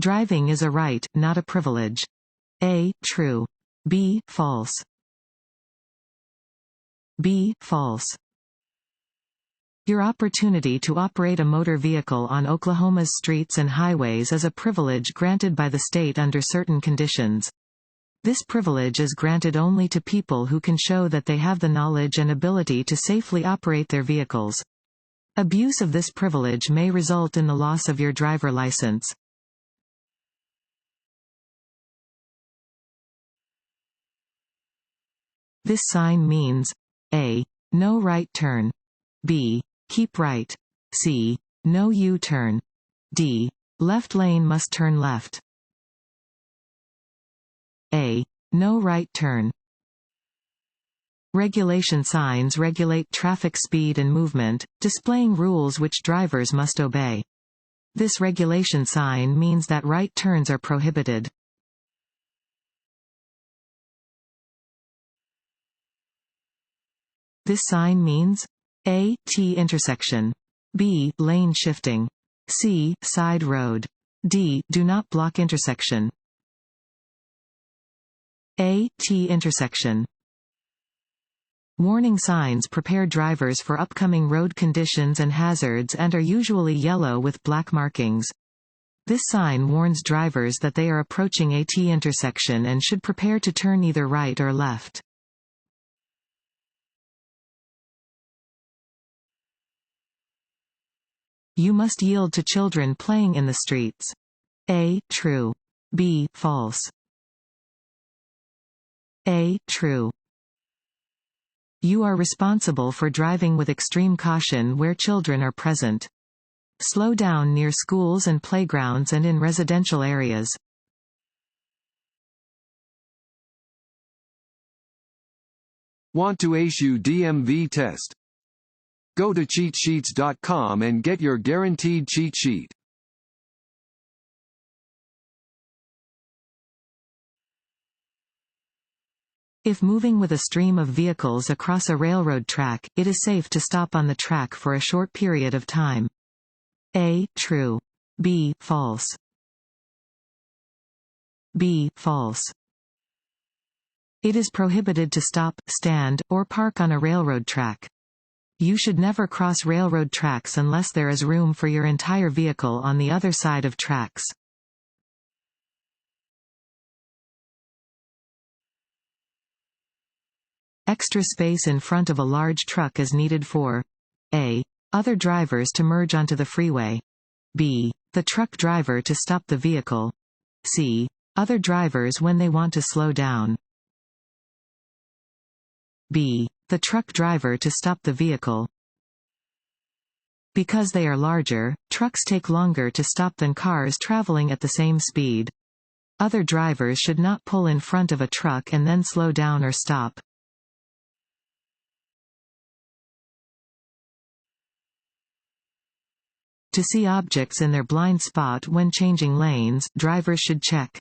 Driving is a right, not a privilege. A. True. B. False. B. False. Your opportunity to operate a motor vehicle on Oklahoma's streets and highways is a privilege granted by the state under certain conditions. This privilege is granted only to people who can show that they have the knowledge and ability to safely operate their vehicles. Abuse of this privilege may result in the loss of your driver license. This sign means A. No right turn. B. Keep right. C. No U-turn. D. Left lane must turn left. A. No right turn. Regulation signs regulate traffic speed and movement, displaying rules which drivers must obey. This regulation sign means that right turns are prohibited. This sign means A. T intersection. B. Lane shifting. C. Side road. D. Do not block intersection. A. T intersection. Warning signs prepare drivers for upcoming road conditions and hazards and are usually yellow with black markings. This sign warns drivers that they are approaching a T intersection and should prepare to turn either right or left. You must yield to children playing in the streets. A. True. B. False. A. True. You are responsible for driving with extreme caution where children are present. Slow down near schools and playgrounds and in residential areas. Want to ace your DMV test? Go to cheatsheets.com and get your guaranteed cheat sheet. If moving with a stream of vehicles across a railroad track, it is safe to stop on the track for a short period of time. A. True. B. False. B. False. It is prohibited to stop, stand, or park on a railroad track. You should never cross railroad tracks unless there is room for your entire vehicle on the other side of tracks. Extra space in front of a large truck is needed for A. Other drivers to merge onto the freeway. B. The truck driver to stop the vehicle. C. Other drivers when they want to slow down. B. The truck driver to stop the vehicle. Because they are larger, trucks take longer to stop than cars traveling at the same speed. Other drivers should not pull in front of a truck and then slow down or stop. To see objects in their blind spot when changing lanes, drivers should check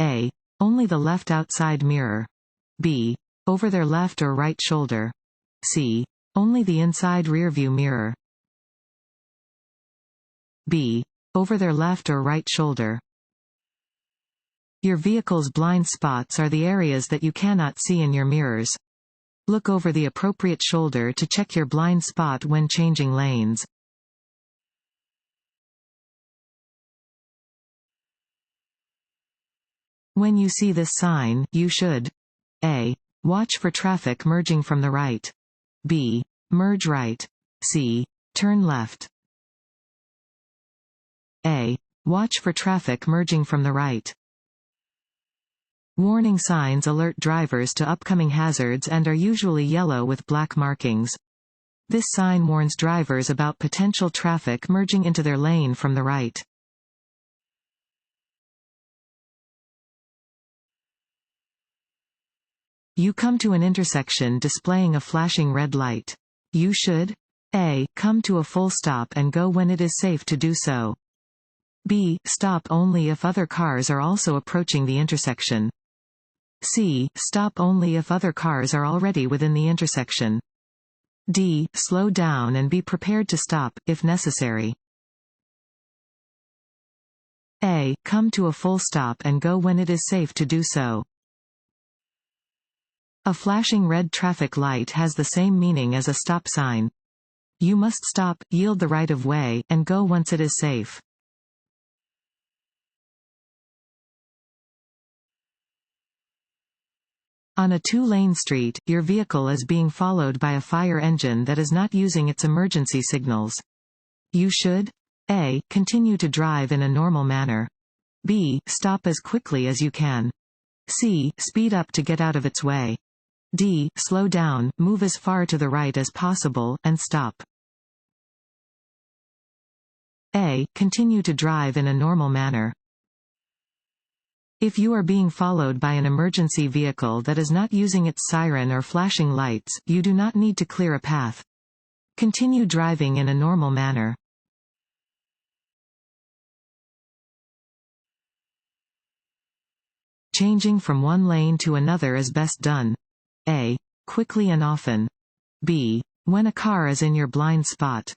A. Only the left outside mirror. B. Over their left or right shoulder. C. Only the inside rearview mirror. B. Over their left or right shoulder. Your vehicle's blind spots are the areas that you cannot see in your mirrors. Look over the appropriate shoulder to check your blind spot when changing lanes. When you see this sign, you should A. Watch for traffic merging from the right. B. Merge right. C. Turn left. A. Watch for traffic merging from the right. Warning signs alert drivers to upcoming hazards and are usually yellow with black markings. This sign warns drivers about potential traffic merging into their lane from the right. You come to an intersection displaying a flashing red light. You should A. Come to a full stop and go when it is safe to do so. B. Stop only if other cars are also approaching the intersection. C. Stop only if other cars are already within the intersection. D. Slow down and be prepared to stop, if necessary. A. Come to a full stop and go when it is safe to do so. A flashing red traffic light has the same meaning as a stop sign. You must stop, yield the right of way, and go once it is safe. On a two-lane street, your vehicle is being followed by a fire engine that is not using its emergency signals. You should A. Continue to drive in a normal manner. B. Stop as quickly as you can. C. Speed up to get out of its way. D. Slow down, move as far to the right as possible, and stop. A. Continue to drive in a normal manner. If you are being followed by an emergency vehicle that is not using its siren or flashing lights, you do not need to clear a path. Continue driving in a normal manner. Changing from one lane to another is best done. A. Quickly and often. B. When a car is in your blind spot.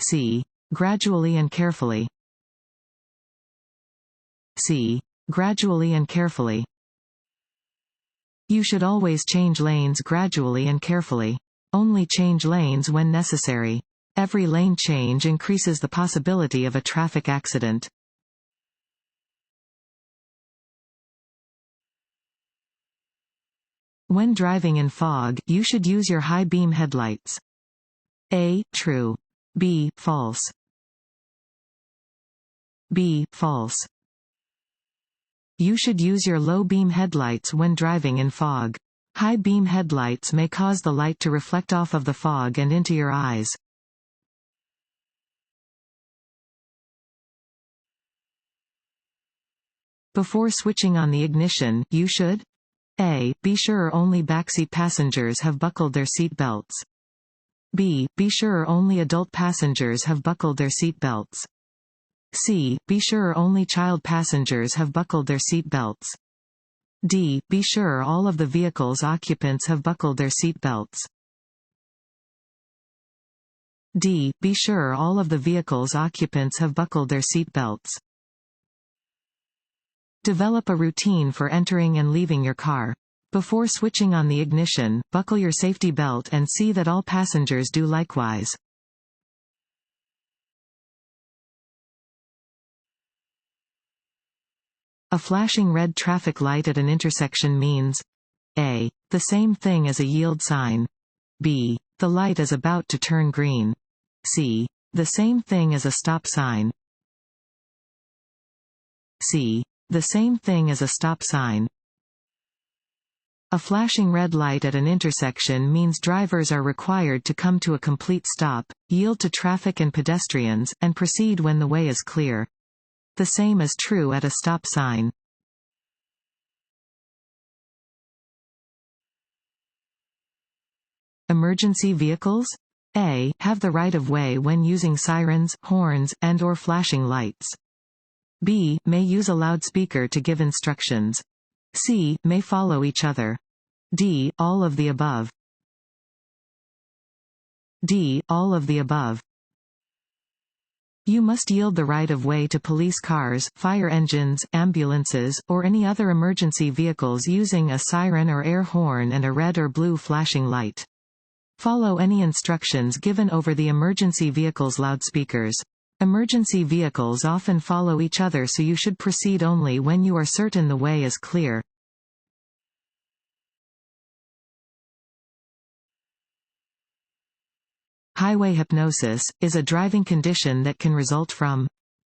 C. Gradually and carefully. C. Gradually and carefully. You should always change lanes gradually and carefully. Only change lanes when necessary. Every lane change increases the possibility of a traffic accident. When driving in fog, you should use your high beam headlights. A. True. B. False. B. False. You should use your low beam headlights when driving in fog. High beam headlights may cause the light to reflect off of the fog and into your eyes. Before switching on the ignition, you should A. Be sure only backseat passengers have buckled their seat belts. B. Be sure only adult passengers have buckled their seat belts. C. Be sure only child passengers have buckled their seat belts. D. Be sure all of the vehicle's occupants have buckled their seat belts. D. Be sure all of the vehicle's occupants have buckled their seat belts. Develop a routine for entering and leaving your car. Before switching on the ignition, buckle your safety belt and see that all passengers do likewise. A flashing red traffic light at an intersection means A. The same thing as a yield sign. B. The light is about to turn green. C. The same thing as a stop sign. C. The same thing as a stop sign. A flashing red light at an intersection means drivers are required to come to a complete stop, yield to traffic and pedestrians, and proceed when the way is clear. The same is true at a stop sign. Emergency vehicles? A. Have the right of way when using sirens, horns, and/or flashing lights. B. May use a loudspeaker to give instructions. C. May follow each other. D. All of the above. D. All of the above. You must yield the right of way to police cars, fire engines, ambulances, or any other emergency vehicles using a siren or air horn and a red or blue flashing light. Follow any instructions given over the emergency vehicle's loudspeakers. Emergency vehicles often follow each other, so you should proceed only when you are certain the way is clear. Highway hypnosis is a driving condition that can result from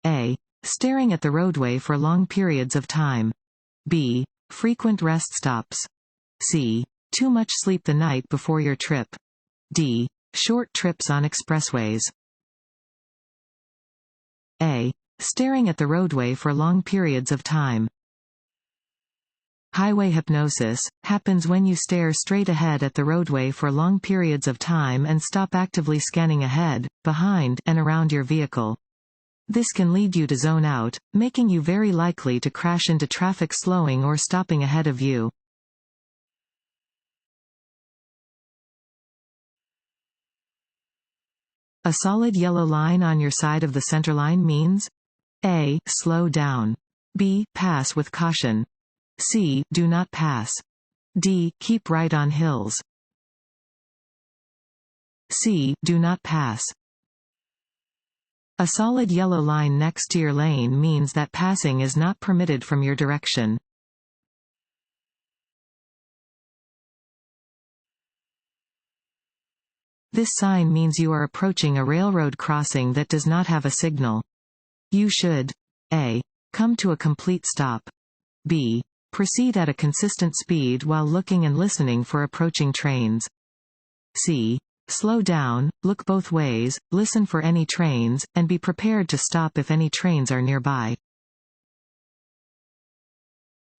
A. Staring at the roadway for long periods of time. B. Frequent rest stops. C. Too much sleep the night before your trip. D. Short trips on expressways. A. Staring at the roadway for long periods of time. Highway hypnosis happens when you stare straight ahead at the roadway for long periods of time and stop actively scanning ahead, behind, and around your vehicle. This can lead you to zone out, making you very likely to crash into traffic slowing or stopping ahead of you. A solid yellow line on your side of the centerline means A. Slow down. B. Pass with caution. C. Do not pass. D. Keep right on hills. C. Do not pass. A solid yellow line next to your lane means that passing is not permitted from your direction. This sign means you are approaching a railroad crossing that does not have a signal. You should A. Come to a complete stop. B. Proceed at a consistent speed while looking and listening for approaching trains. C. Slow down, look both ways, listen for any trains, and be prepared to stop if any trains are nearby.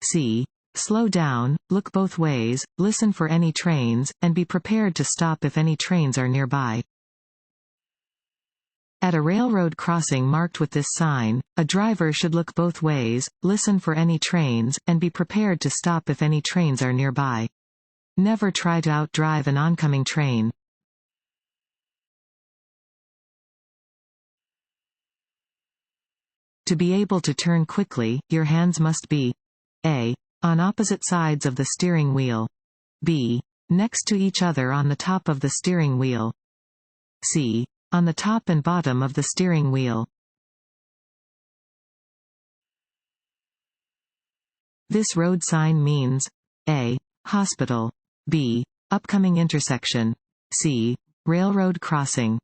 C. Slow down, look both ways, listen for any trains, and be prepared to stop if any trains are nearby. At a railroad crossing marked with this sign, a driver should look both ways, listen for any trains, and be prepared to stop if any trains are nearby. Never try to outdrive an oncoming train. To be able to turn quickly, your hands must be A. On opposite sides of the steering wheel. B. Next to each other on the top of the steering wheel. C. On the top and bottom of the steering wheel. This road sign means A. Hospital. B. Upcoming intersection. C. Railroad crossing.